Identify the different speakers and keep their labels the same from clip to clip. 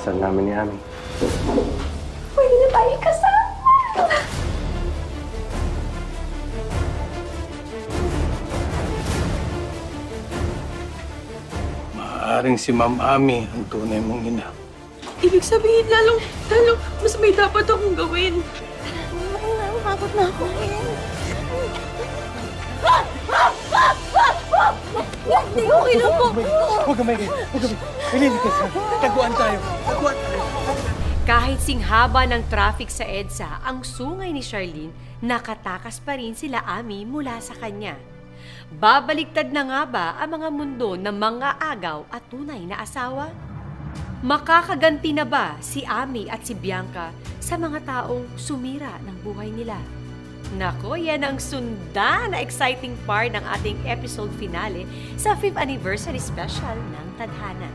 Speaker 1: kasal namin ni Ami.
Speaker 2: Pwede na tayo kasama!
Speaker 3: Maaaring si Ma'am Ami ang tunay mong ina.
Speaker 2: Ibig sabihin, lalong mas may dapat akong gawin.
Speaker 4: Nakakot na ako, Ken. Hindi ko kinupo.
Speaker 3: Huwag ka may Ililigtas ka. Taguan tayo.
Speaker 5: Kahit singhaba ng traffic sa EDSA, ang sungay ni Charlene, nakatakas pa rin sila Ami mula sa kanya. Babaliktad na nga ba ang mga mundo ng mga agaw at tunay na asawa? Makakaganti na ba si Ami at si Bianca sa mga taong sumira ng buhay nila? Nako, yan ang sundan na exciting part ng ating episode finale sa 5th anniversary special ng Tadhana.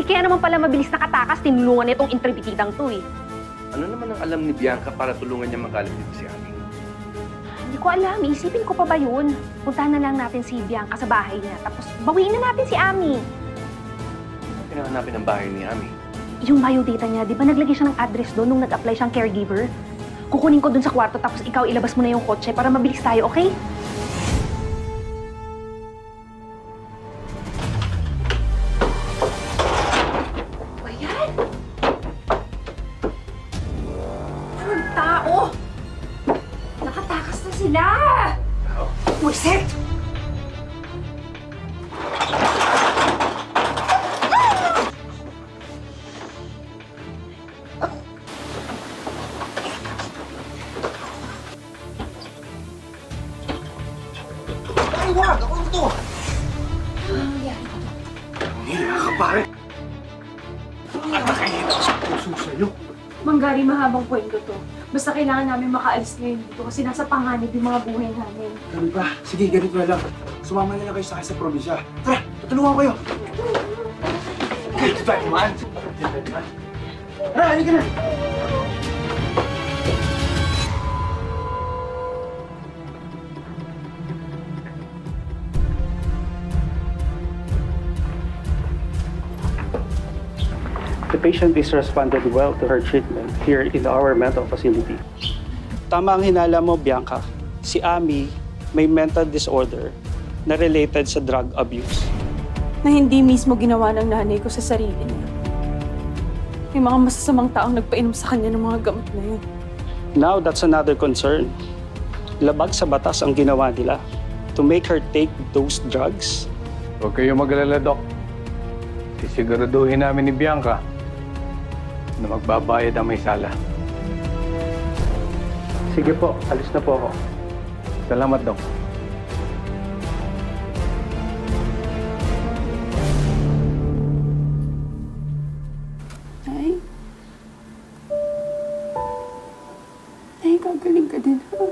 Speaker 6: Kaya naman pala mabilis nakatakas, tinulungan nitong intribitidang to eh.
Speaker 1: Ano naman ang alam ni Bianca para tulungan niya magalit dito si Ami?
Speaker 6: Hindi ko alam, isipin ko pa ba yun? Puntahan na lang natin si Bianca sa bahay niya, tapos bawiin na natin si Ami.
Speaker 1: Pinahanapin ang bahay ni Ami.
Speaker 6: Yung biodata niya, di ba naglagay siya ng address doon nung nag-apply siyang caregiver? Kukunin ko doon sa kwarto, tapos ikaw ilabas mo na yung kotse para mabilis tayo, okay?
Speaker 2: Wisit!
Speaker 3: Ay, wag! Ako ito! Hila ka, pare! At nakahila sa puso sa'yo.
Speaker 2: Manggari, mahabang kwento to. Basta kailangan namin makaalis ngayon dito kasi nasa panganib yung mga buhay namin.
Speaker 7: Ganun ba? Sige, ganito na lang. Sumama na lang kayo sa akin sa probinsya. Tara, tutulungan ko kayo.
Speaker 3: Dito tayo, man!
Speaker 7: Tara, halika na!
Speaker 8: The patient is responded well to her treatment here in our mental facility. Tama ang hinala mo, Bianca. Si Ami may mental disorder na related sa drug abuse.
Speaker 2: Na hindi mismo ginawa ng nanay ko sa sarili niya. May mga masasamang taong nagpainom sa kanya ng mga gamot na yun.
Speaker 8: Now, that's another concern. Labag sa batas ang ginawa nila to make her take those drugs.
Speaker 3: Huwag kayong mag-alala, Doc. Sisiguraduhin namin ni Bianca na magbabayad ang may sala.
Speaker 8: Sige po, alis na po ako.
Speaker 3: Salamat, Doc.
Speaker 2: Ay, gagaling ka din, ha?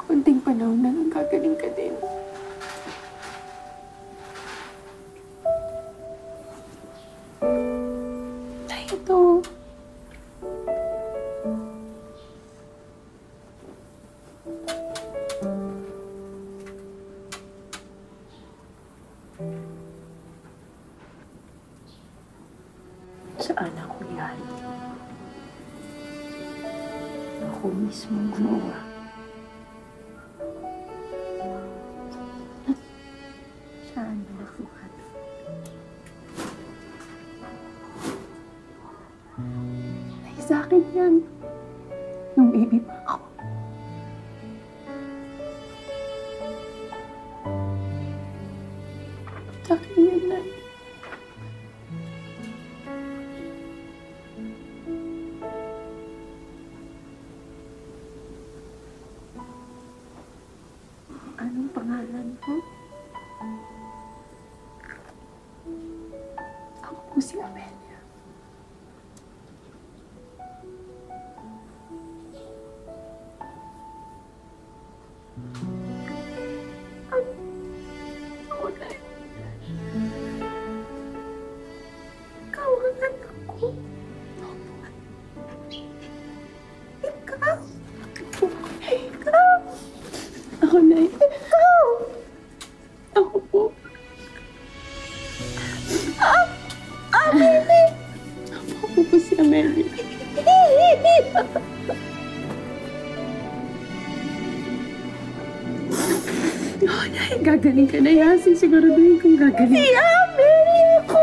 Speaker 2: Konting panahon na lang, gagaling ka din. Ay, ito. Saan ako yan? Ako mismo gumawa. Saan nalakuhan? Ay, sa akin yan. Nung baby pa ako. Sa akin yan, Nay. Anong pangalan mo? Ako po si Amelia. Ako na. Ikaw ang anak ko. Ikaw. Ikaw. Ako, Nay. Ikaw! Ako po.
Speaker 4: Amelie!
Speaker 2: Ako po si Amelie. Oh, Nay, gagaling ka na yan. Siguraduhin kong gagaling.
Speaker 4: Si Amelie ako!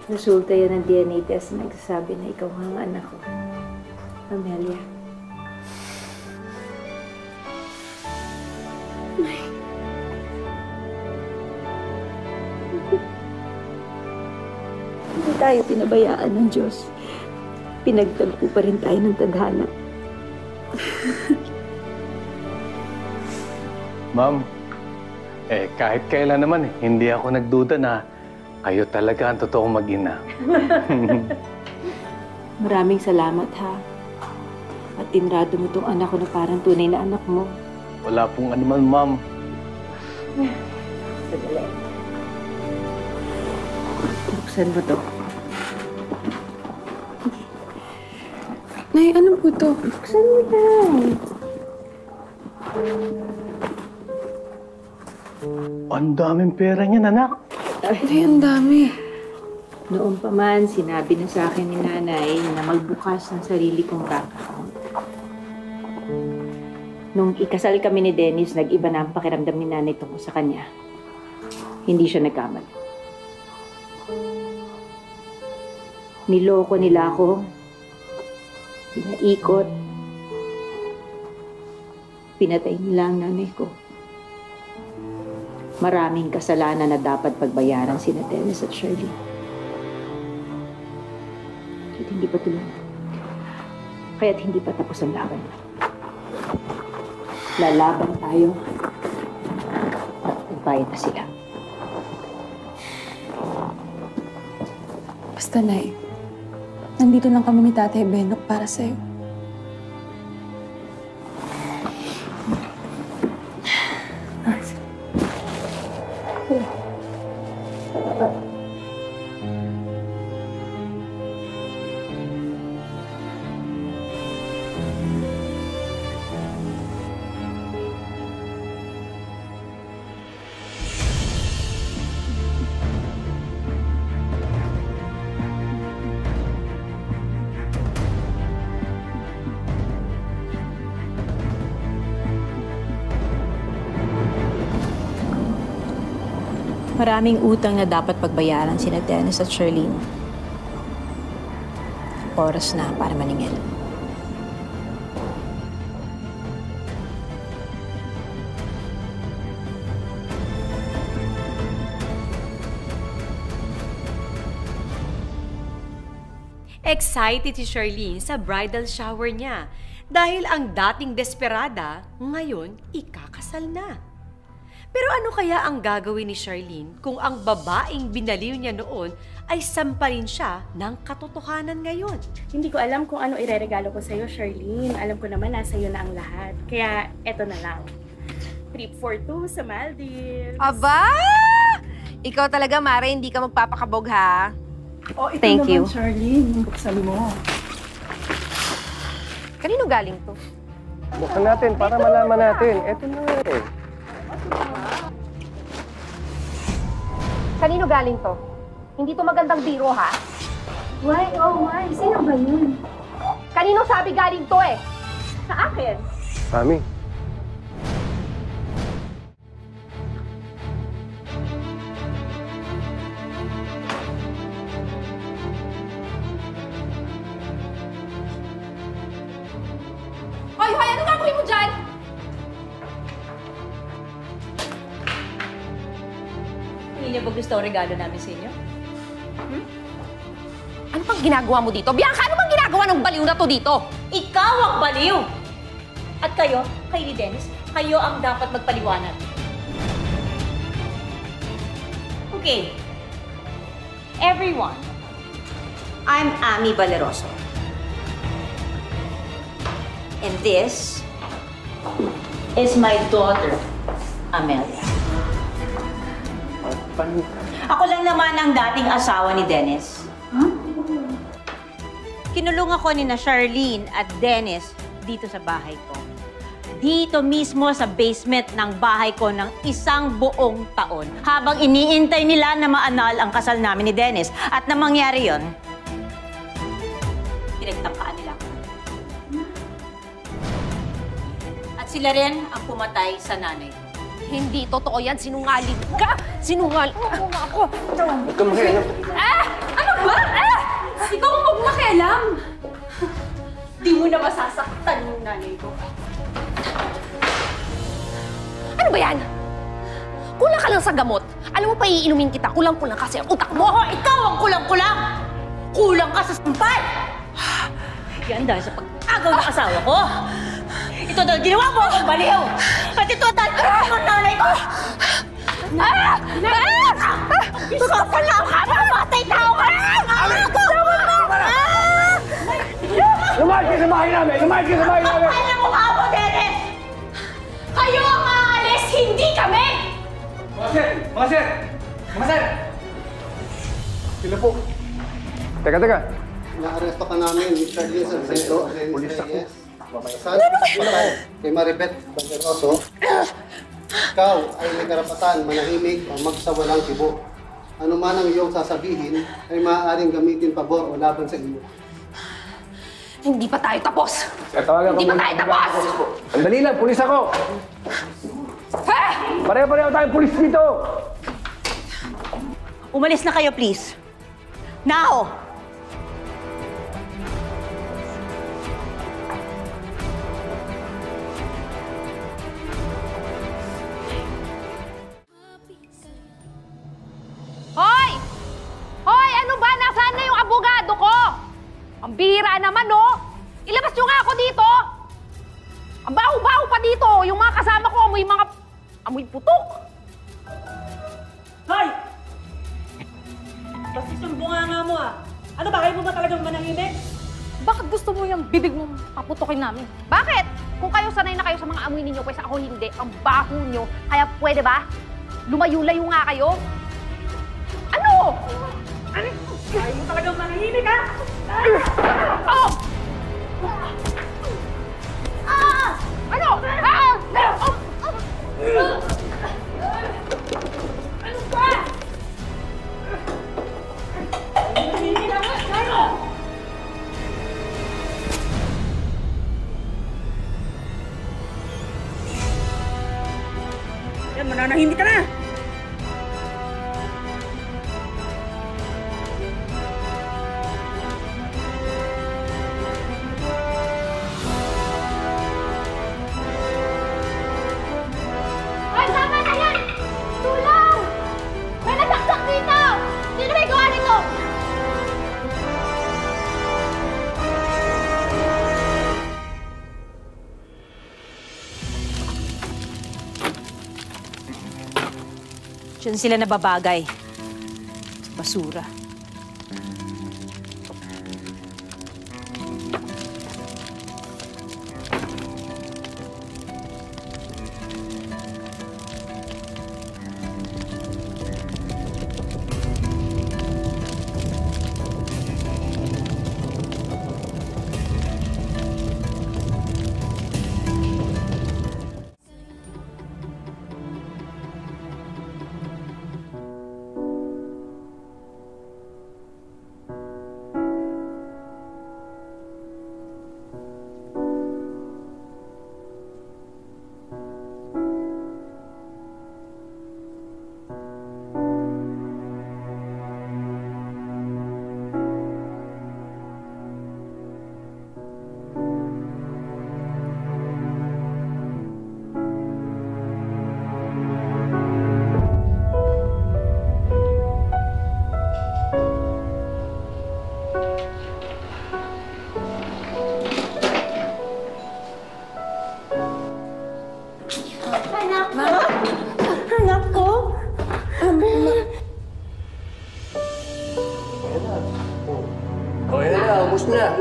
Speaker 6: Resulta yan ng DNA test na nagsasabi na ikaw ang anak ko. Amelia. Hindi tayo pinabayaan ng Diyos. Pinagtagpo pa rin tayo ng tadhana.
Speaker 3: Ma'am, kahit kailan naman hindi ako nagduda na kayo talaga ang totoong mag-ina.
Speaker 6: Maraming salamat, ha. At tinrado mo tong anak ko na parang tunay na anak mo.
Speaker 3: Wala pong anuman, ma'am.
Speaker 6: Sadali. Buksan mo to.
Speaker 2: Nay, ano po to?
Speaker 6: Buksan mo lang.
Speaker 3: Ang daming pera niyan, anak.
Speaker 2: Nay, ang dami.
Speaker 6: Noon pa man, sinabi na sa akin ni nanay na magbukas ng sarili kong bank account. Nung ikasal kami ni Dennis, nag-iba na ang pakiramdam ni nanay tungkol sa kanya. Hindi siya nagkamali. Niloko nila ako. Pinaikot. Pinatay nila ang nanay ko. Maraming kasalanan na dapat pagbayaran sina Dennis at Shirley. Kaya't hindi pa tuloy. Kaya't hindi pa tapos ang laban. Lalaban tayo at magbayad na sila.
Speaker 2: Basta, Nay. Nandito lang kami ni Tatay Benok para sa'yo.
Speaker 9: Maraming utang na dapat pagbayaran sina Dennis at Shirlene. Oras na para maningil.
Speaker 5: Excited si Charlene sa bridal shower niya dahil ang dating desperada ngayon ikakasal na. Pero ano kaya ang gagawin ni Charlene kung ang babaeng binaliw niya noon ay sampalin siya ng katotohanan ngayon?
Speaker 4: Hindi ko alam kung ano ireregalo ko sa'yo, Charlene. Alam ko naman nasa iyo na ang lahat. Kaya eto na lang. Trip for two sa Maldives.
Speaker 10: Aba! Ikaw talaga, Mare, hindi ka magpapakabog, ha?
Speaker 4: Oh, ito
Speaker 10: Thank
Speaker 4: naman,
Speaker 10: you.
Speaker 4: Charlene. Buksan mo.
Speaker 10: Kanino galing to?
Speaker 3: Buksan natin para malaman natin. Eto na eh.
Speaker 10: Kanino galing to? Hindi to magandang biro, ha?
Speaker 6: Why? Oh, why? Sino ba yun?
Speaker 10: Kanino sabi galing to, eh?
Speaker 4: Sa akin.
Speaker 3: Mami.
Speaker 10: Hoy, hoy! Ano gagawin mo dyan?
Speaker 9: Hindi niyo ba gusto ang regalo namin sa inyo?
Speaker 10: Ano pang ginagawa mo dito? Bianca, ano bang
Speaker 11: ginagawa ng baliw na to dito?
Speaker 5: Ikaw ang baliw! At kayo, kay ni Dennis, kayo ang dapat magpaliwanag. Okay. Everyone, I'm Amy Valeroso. And this is my daughter, Amelia. Ako lang naman ang dating asawa ni Dennis. Kinulong ako ni na Charlene at Dennis dito sa bahay ko. Dito mismo sa basement ng bahay ko ng 1 buong taon. Habang iniintay nila na maanal ang kasal namin ni Dennis. At na mangyari yon, pinagtangkaan nila ako. At sila rin ang pumatay sa nanay ko.
Speaker 11: Hindi totoo yan. Sinungaling ka! Sinungaling ako!
Speaker 1: Huwag kang makialam.
Speaker 2: Ano ba? Ikaw ang magmakialam!
Speaker 5: Di mo na masasaktan yung nanay ko.
Speaker 11: Ano ba yan? Kulang ka lang sa gamot. Alam mo pa, iinumin kita. Kulang-kulang kasi ang utak mo.
Speaker 5: Oo, ikaw ang kulang-kulang! Kulang ka sa sampal! Yan dahil sa pag-agaw ng asawa ko. Ito dahil ginawa mo akong baliw! At ito dahil ang nanay ko! Kapal na ka! Mamatay tao ka!
Speaker 3: Lumayas ka sa bahay namin! Lumayas ka sa bahay namin!
Speaker 5: Kapal na mukha mo, Dennis! Kayo ang aalis, hindi kami!
Speaker 7: Mga sir! Mga sir! Mga sir!
Speaker 3: Sila po. Teka.
Speaker 12: Na-aresto ka namin, Mr. Liz Alfredo. Pulis ako. Kasal kay Maribeth Valeroso. Ikaw ay may karapatan manahimik o magsawalang kibo. Ano man ang iyong sasabihin ay maaaring gamitin pabor o laban sa iyo.
Speaker 11: Hindi pa tayo tapos!
Speaker 3: Tawagan
Speaker 11: Hindi pa tayo tapos!
Speaker 3: Sandali lang, pulis ako! Pareho-pareho tayong pulis dito!
Speaker 5: Umalis na kayo, please. Now!
Speaker 11: Hoy! Hoy! Ano ba? Nasaan na yung abogado ko? Ang bihira naman, no? Ilabas nyo nga ako dito! Ang baho-baho pa dito! Yung mga kasama ko, amoy putok!
Speaker 13: Hoy! Basta sumbunga mo ah. Ano ba? Kayo mo ba talagang manahimik?
Speaker 11: Bakit gusto mo yung bibig mong paputokin namin? Bakit? Kung kayo sanay na kayo sa mga amoy ninyo, pwes ako hindi. Ang baho nyo. Kaya pwede ba? Lumayo-layo nga kayo. Ano?
Speaker 13: Kayo mo talagang manahimik ha?
Speaker 11: Oh! Ano?
Speaker 13: Ano ba? Manahimik ako! Ano? Yan, mananahimik ka na!
Speaker 5: Diyan sila nababagay. Basura.
Speaker 13: Anak ko?
Speaker 1: Okay na, ubus na.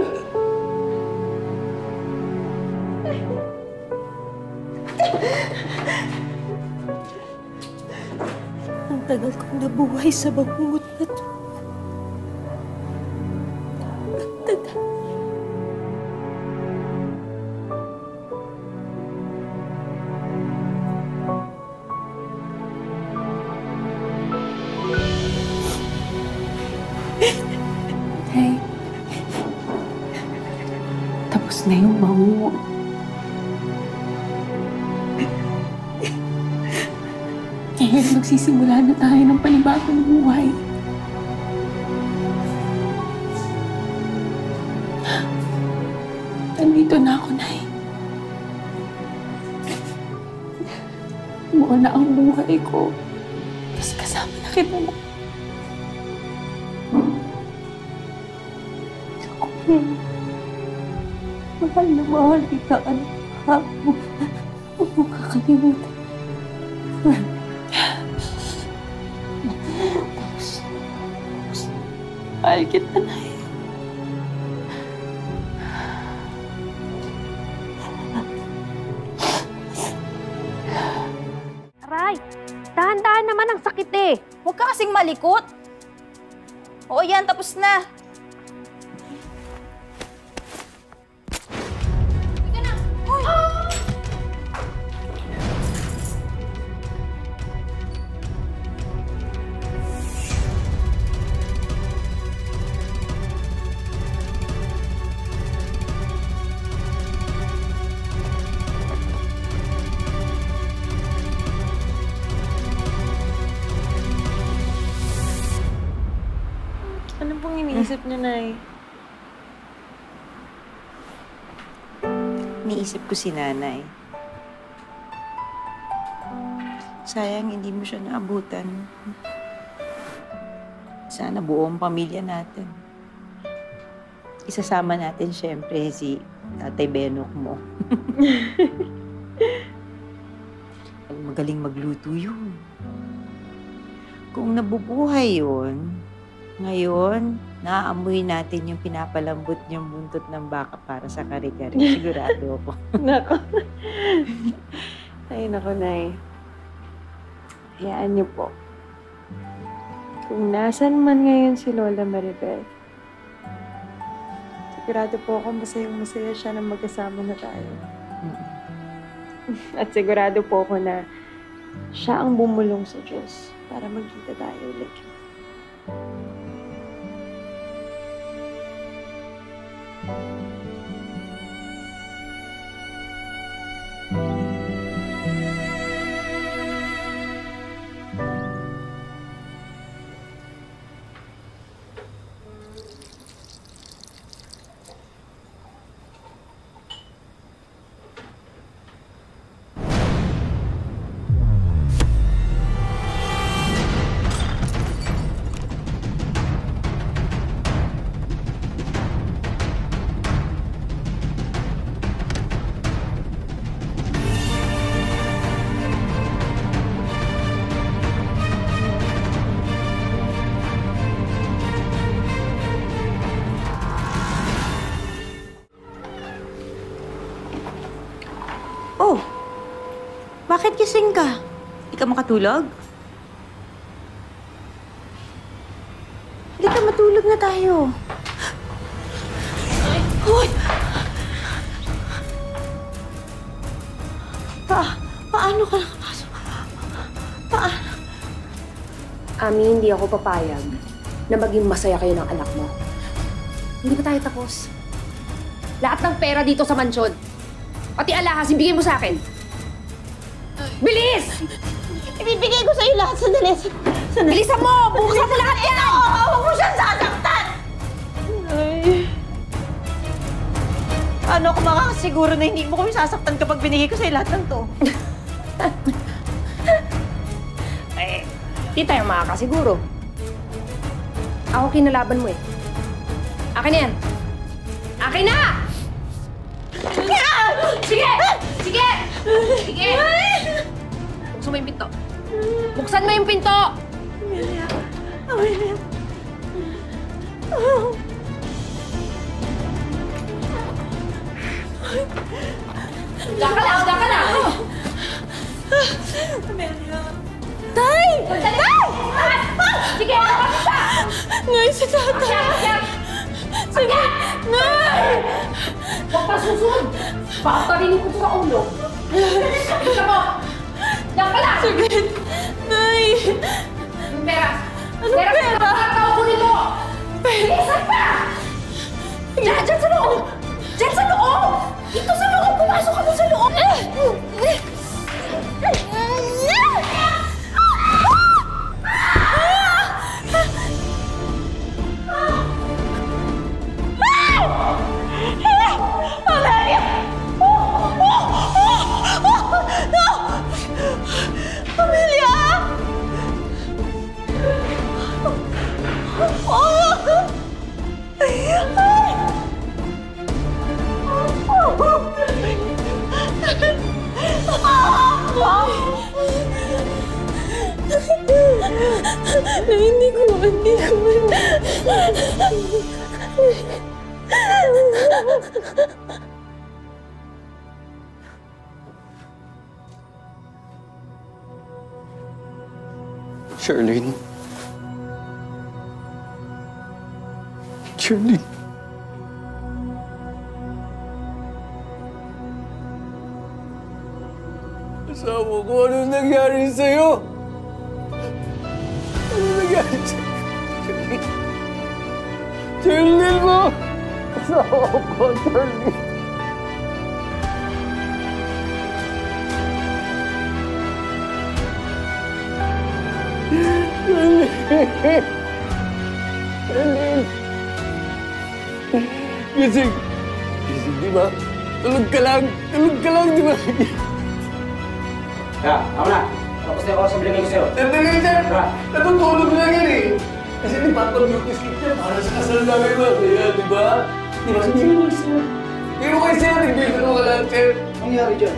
Speaker 13: Ang tagal kong nabuhay sa bangungot na to. Ang tagal.
Speaker 2: Hey. Tapos na yung bangungot. Ngayon, magsisimula na tayo ng panibagong buhay. Nandito na ako, Nay. Buo na ang buhay ko. Tapos kasama na kita na.
Speaker 13: Mahal na mahal kita, anak. Huwag mo kakalimutan.
Speaker 2: Mahal kita, Nay.
Speaker 11: Aray, dahan-dahan naman ang sakit eh.
Speaker 9: Huwag ka kasing malikot. Oo yan, tapos na.
Speaker 2: Ano pong iniisip niyo, Nay?
Speaker 9: Iniisip ko si nanay. Sayang, hindi mo siya naabutan. Sana buo ang pamilya natin. Isasama natin, syempre, si Tatay Benok mo. Magaling magluto yun. Kung nabubuhay yun, ngayon, naaamoy natin yung pinapalambot niyang buntot ng baka para sa kare-kare. Sigurado ako.
Speaker 2: Nako. Ay, nako, Nay. Hayaan niyo po. Kung nasan man ngayon si Lola Maribel, sigurado po ako masayang-masaya siya na magkasama na tayo. At sigurado po ako na siya ang bumulong sa Diyos para magkita tayo ulit.
Speaker 9: Oh, bakit gising ka? Hindi ka makatulog? Hindi ka matulog na tayo. Hoy! Paano ka nakapasok? Paano?
Speaker 6: Ami, hindi ako papayag na maging masaya kayo ng anak mo. Hindi pa tayo tapos. Lahat ng pera dito sa mansyon, pati alahas, ibigay mo sa akin. Bilis!
Speaker 13: Ibibigay ko sa'yo lahat. Sandali.
Speaker 6: Bilisan mo! Buksan mo lahat yan!
Speaker 13: Huwag mo siyang sasaktan!
Speaker 9: Paano ako makakasiguro na hindi mo kami sasaktan kapag binigay ko sa'yo lahat ng to?
Speaker 6: Eh, di tayo makakasiguro. Ako kinalaban mo eh. Akin na yan. Akin na! Sige! Sige! Sige! Buksan mo yung pinto. Buksan mo yung pinto!
Speaker 13: Amelia. Amelia.
Speaker 6: Diyan ka lang! Diyan ka lang!
Speaker 13: Amelia.
Speaker 6: Tay! Tay! Sige, kapit ka!
Speaker 13: Nay, si Tata.
Speaker 6: Sige!
Speaker 13: Nay!
Speaker 6: Huwag ka susunod! Baka tarinig ko sa ulo. Isa mo! Diyan ka lang!
Speaker 13: Sige. Nay!
Speaker 6: Yung pera!
Speaker 13: Anong pera?
Speaker 6: Kunin mo! Bilisan pa! Diyan sa loob! Diyan sa loob! Dito sa loob! Pumasok ka sa loob!
Speaker 13: Amelia! No! Amelia! Hindi ko.
Speaker 3: Charlene. Charlene. Asawa ko, ano nangyari sa'yo? Ano nangyari sa'yo? Charlene mo! Asawa ko, Charlene. Charlene! Gising! Gising, di ba? Tulog ka lang, di ba?
Speaker 7: Ako na. Tapos na ako sa bilangin ko sa'yo.
Speaker 3: Sandali, sir! Natutulog lang yan eh! Kasi di ba ito beauty sleep niya para sa kasal namin ba? Kaya, di ba? Di ba? Hindi mo, sir. Pero kayo, sir, nagbibiro ka lang, sir.
Speaker 7: Anong nangyari dyan?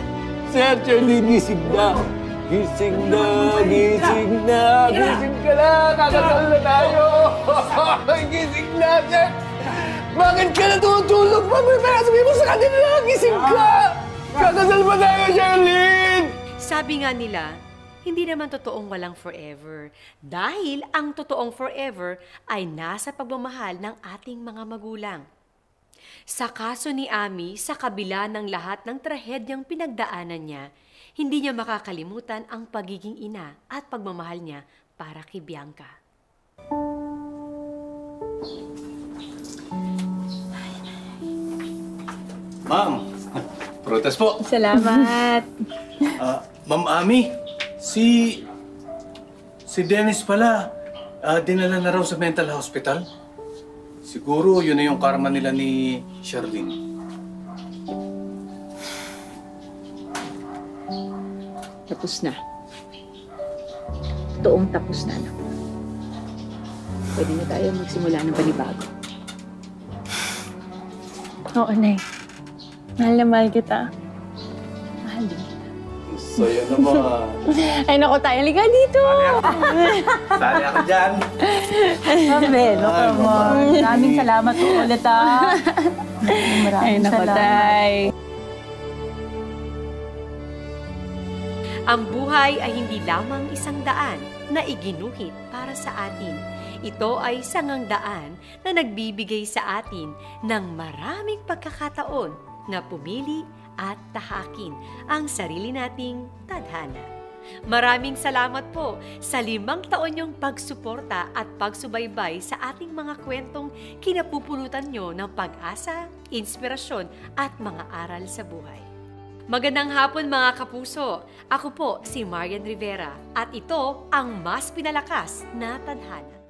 Speaker 3: Sir, Charlene, gising na. Gising na, gising na, gising ka na! Kakasal na tayo! Gising na, sir! Bakit ka natutulog? Sabihin mo sa kanila, gising ka! Kakasal pa tayo, Charlene!
Speaker 5: Sabi nga nila, hindi naman totoong walang forever. Dahil ang totoong forever ay nasa pagmamahal ng ating mga magulang. Sa kaso ni Ami, sa kabila ng lahat ng trahedyang pinagdaanan niya, hindi niya makakalimutan ang pagiging ina at pagmamahal niya para kay Bianca.
Speaker 3: Ma'am, prutas po.
Speaker 2: Salamat.
Speaker 3: Ma'am Ami, si Dennis pala, dinala na raw sa mental hospital. Siguro yun na yung karma nila ni Charlene.
Speaker 2: Tapos na. Totoong tapos na. Pwede na tayo magsimula ng panibago. Oo, Nay. Mahal na mahal kita. Mahal din kita.
Speaker 3: Saya naman.
Speaker 2: Ay, naku tayo. Halika dito.
Speaker 3: Sali ako dyan.
Speaker 13: Mabel, come on. Maraming salamat po ulit, Maraming salamat.
Speaker 5: Ang buhay ay hindi lamang isang daan na iginuhit para sa atin. Ito ay sangang daan na nagbibigay sa atin ng maraming pagkakataon na pumili at tahakin ang sarili nating tadhana. Maraming salamat po sa 5 taon niyong pagsuporta at pagsubaybay sa ating mga kwentong kinapupulutan niyo ng pag-asa, inspirasyon at mga aral sa buhay. Magandang hapon mga kapuso! Ako po si Marian Rivera at ito ang mas pinalakas na tadhana.